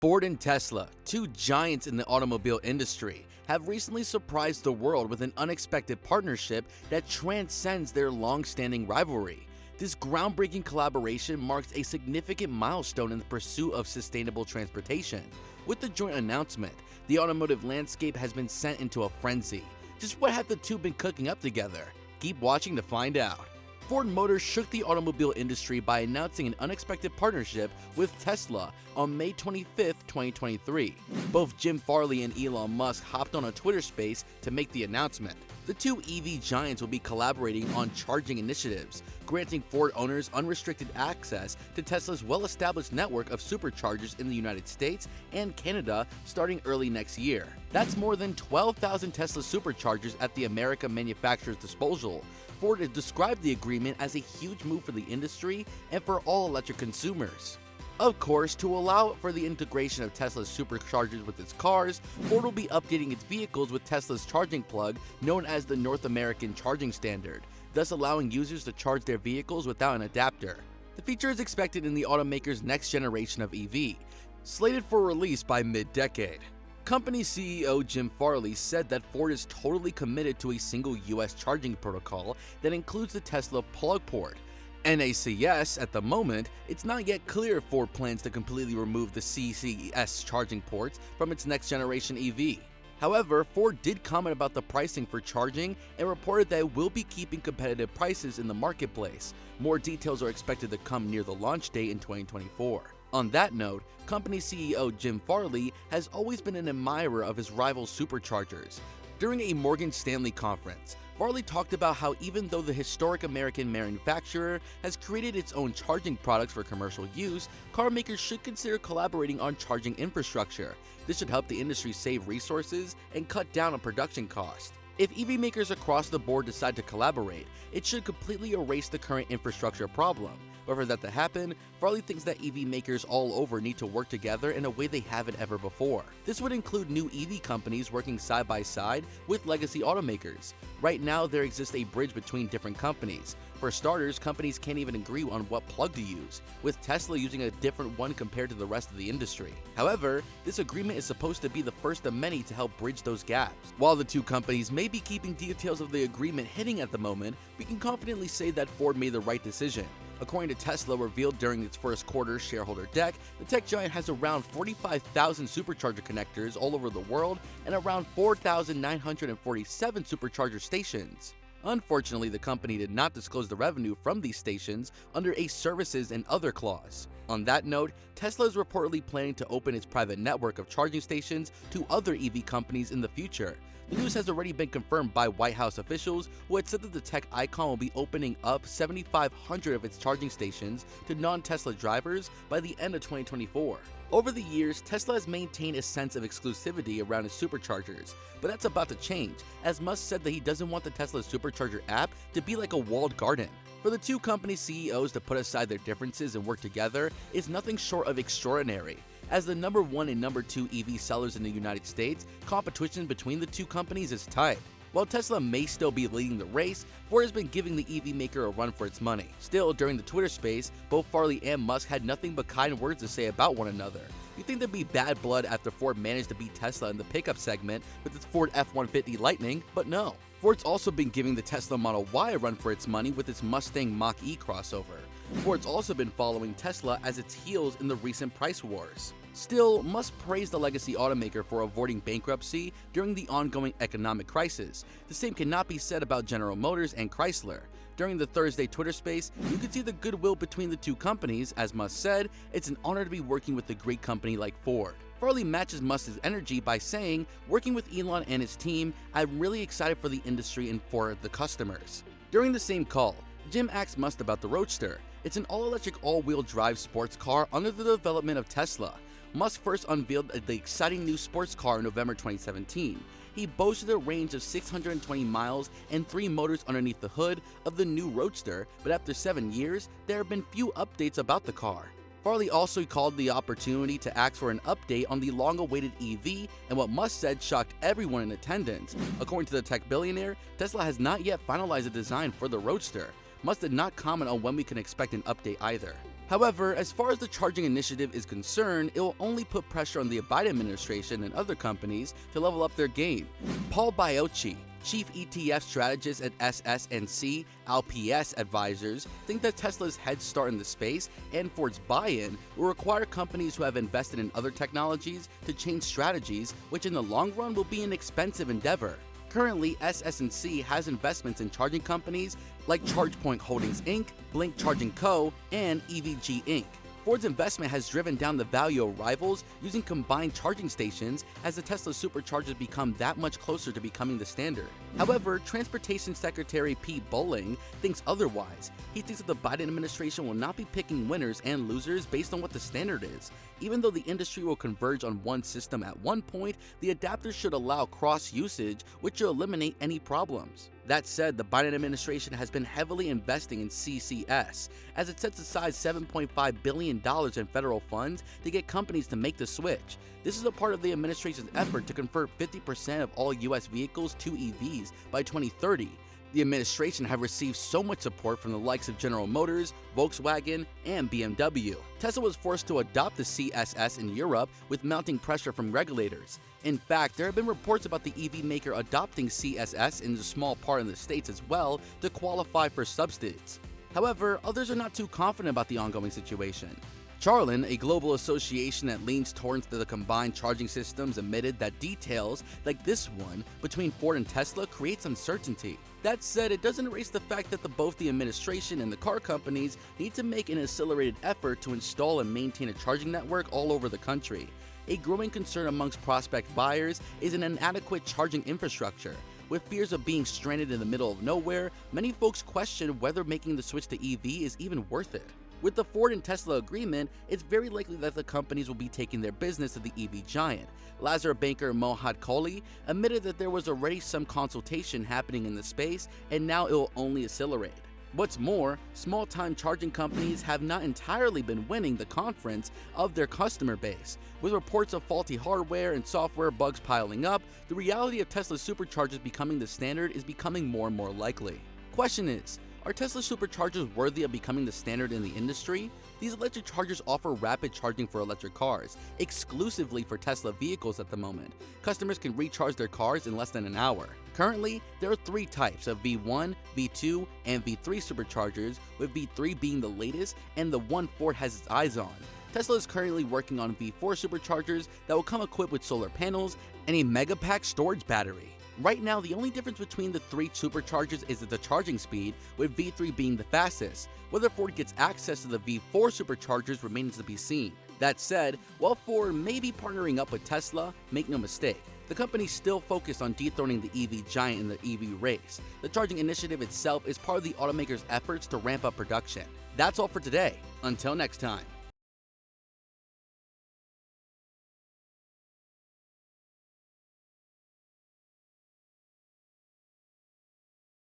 Ford and Tesla, two giants in the automobile industry, have recently surprised the world with an unexpected partnership that transcends their long-standing rivalry. This groundbreaking collaboration marks a significant milestone in the pursuit of sustainable transportation. With the joint announcement, the automotive landscape has been sent into a frenzy. Just what have the two been cooking up together? Keep watching to find out. Ford Motors shook the automobile industry by announcing an unexpected partnership with Tesla on May 25, 2023. Both Jim Farley and Elon Musk hopped on a Twitter space to make the announcement. The two EV giants will be collaborating on charging initiatives, granting Ford owners unrestricted access to Tesla's well-established network of superchargers in the United States and Canada starting early next year. That's more than 12,000 Tesla superchargers at the American manufacturer's disposal. Ford has described the agreement as a huge move for the industry and for all electric consumers. Of course, to allow for the integration of Tesla's superchargers with its cars, Ford will be updating its vehicles with Tesla's charging plug known as the North American Charging Standard, thus allowing users to charge their vehicles without an adapter. The feature is expected in the automaker's next generation of EV, slated for release by mid-decade. Company CEO Jim Farley said that Ford is totally committed to a single US charging protocol that includes the Tesla plug port. NACS, at the moment, it's not yet clear if Ford plans to completely remove the CCS charging ports from its next generation EV. However, Ford did comment about the pricing for charging and reported that it will be keeping competitive prices in the marketplace. More details are expected to come near the launch date in 2024. On that note, company CEO Jim Farley has always been an admirer of his rival superchargers. During a Morgan Stanley conference, Farley talked about how even though the historic American manufacturer has created its own charging products for commercial use, car makers should consider collaborating on charging infrastructure. This should help the industry save resources and cut down on production costs. If EV makers across the board decide to collaborate, it should completely erase the current infrastructure problem. But for that to happen, Farley thinks that EV makers all over need to work together in a way they haven't ever before. This would include new EV companies working side by side with legacy automakers. Right now, there exists a bridge between different companies. For starters, companies can't even agree on what plug to use, with Tesla using a different one compared to the rest of the industry. However, this agreement is supposed to be the first of many to help bridge those gaps. While the two companies may be keeping details of the agreement hidden at the moment, we can confidently say that Ford made the right decision. According to Tesla revealed during its first quarter shareholder deck, the tech giant has around 45,000 supercharger connectors all over the world and around 4,947 supercharger stations. Unfortunately, the company did not disclose the revenue from these stations under a services and other clause. On that note, Tesla is reportedly planning to open its private network of charging stations to other EV companies in the future. The news has already been confirmed by White House officials who had said that the tech icon will be opening up 7,500 of its charging stations to non-Tesla drivers by the end of 2024. Over the years, Tesla has maintained a sense of exclusivity around its superchargers, but that's about to change, as Musk said that he doesn't want the Tesla supercharger app to be like a walled garden. For the two company CEOs to put aside their differences and work together is nothing short of extraordinary. As the number 1 and number 2 EV sellers in the United States, competition between the two companies is tight. While Tesla may still be leading the race, Ford has been giving the EV maker a run for its money. Still, during the Twitter space, both Farley and Musk had nothing but kind words to say about one another. You'd think there'd be bad blood after Ford managed to beat Tesla in the pickup segment with its Ford F-150 Lightning, but no. Ford's also been giving the Tesla Model Y a run for its money with its Mustang Mach-E crossover. Ford's also been following Tesla as its heels in the recent price wars. Still, Musk praised the legacy automaker for avoiding bankruptcy during the ongoing economic crisis. The same cannot be said about General Motors and Chrysler. During the Thursday Twitter space, you could see the goodwill between the two companies. As Musk said, it's an honor to be working with a great company like Ford. Farley matches Musk's energy by saying, working with Elon and his team, I'm really excited for the industry and for the customers. During the same call, Jim asked Musk about the Roadster. It's an all-electric all-wheel drive sports car under the development of Tesla. Musk first unveiled the exciting new sports car in November 2017. He boasted a range of 620 miles and 3 motors underneath the hood of the new Roadster, but after 7 years, there have been few updates about the car. Farley also called the opportunity to ask for an update on the long-awaited EV, and what Musk said shocked everyone in attendance. According to the tech billionaire, Tesla has not yet finalized a design for the Roadster. Musk did not comment on when we can expect an update either. However, as far as the charging initiative is concerned, it will only put pressure on the Biden administration and other companies to level up their game. Paul Baiocchi, chief ETF strategist at SS&C LPS Advisors, think that Tesla's head start in the space and Ford's buy-in will require companies who have invested in other technologies to change strategies, which in the long run will be an expensive endeavor. Currently, SS&C has investments in charging companies like ChargePoint Holdings Inc., Blink Charging Co., and EVG Inc. Ford's investment has driven down the value of rivals using combined charging stations as the Tesla superchargers become that much closer to becoming the standard. However, Transportation Secretary Pete Bowling thinks otherwise. He thinks that the Biden administration will not be picking winners and losers based on what the standard is. Even though the industry will converge on one system at one point, the adapters should allow cross-usage, which will eliminate any problems. That said, the Biden administration has been heavily investing in CCS, as it sets aside $7.5 billion in federal funds to get companies to make the switch. This is a part of the administration's effort to convert 50% of all US vehicles to EVs by 2030. The administration have received so much support from the likes of General Motors, Volkswagen, and BMW. Tesla was forced to adopt the CSS in Europe with mounting pressure from regulators. In fact, there have been reports about the EV maker adopting CSS in a small part in the States as well to qualify for subsidies. However, others are not too confident about the ongoing situation. Charlin, a global association that leans towards the combined charging systems, admitted that details like this one between Ford and Tesla creates uncertainty. That said, it doesn't erase the fact that both the administration and the car companies need to make an accelerated effort to install and maintain a charging network all over the country. A growing concern amongst prospect buyers is an inadequate charging infrastructure. With fears of being stranded in the middle of nowhere, many folks question whether making the switch to EV is even worth it. With the Ford and Tesla agreement, it's very likely that the companies will be taking their business to the EV giant. Lazar banker Mohad Kohli admitted that there was already some consultation happening in the space, and now it will only accelerate. What's more, small-time charging companies have not entirely been winning the confidence of their customer base. With reports of faulty hardware and software bugs piling up, the reality of Tesla superchargers becoming the standard is becoming more and more likely. Question is, are Tesla superchargers worthy of becoming the standard in the industry? These electric chargers offer rapid charging for electric cars, exclusively for Tesla vehicles at the moment. Customers can recharge their cars in less than an hour. Currently, there are three types of V1, V2, and V3 superchargers, with V3 being the latest and the one Ford has its eyes on. Tesla is currently working on V4 superchargers that will come equipped with solar panels and a megapack storage battery. Right now, the only difference between the three superchargers is the charging speed, with V3 being the fastest. Whether Ford gets access to the V4 superchargers remains to be seen. That said, while Ford may be partnering up with Tesla, make no mistake, the company is still focused on dethroning the EV giant in the EV race. The charging initiative itself is part of the automaker's efforts to ramp up production. That's all for today. Until next time.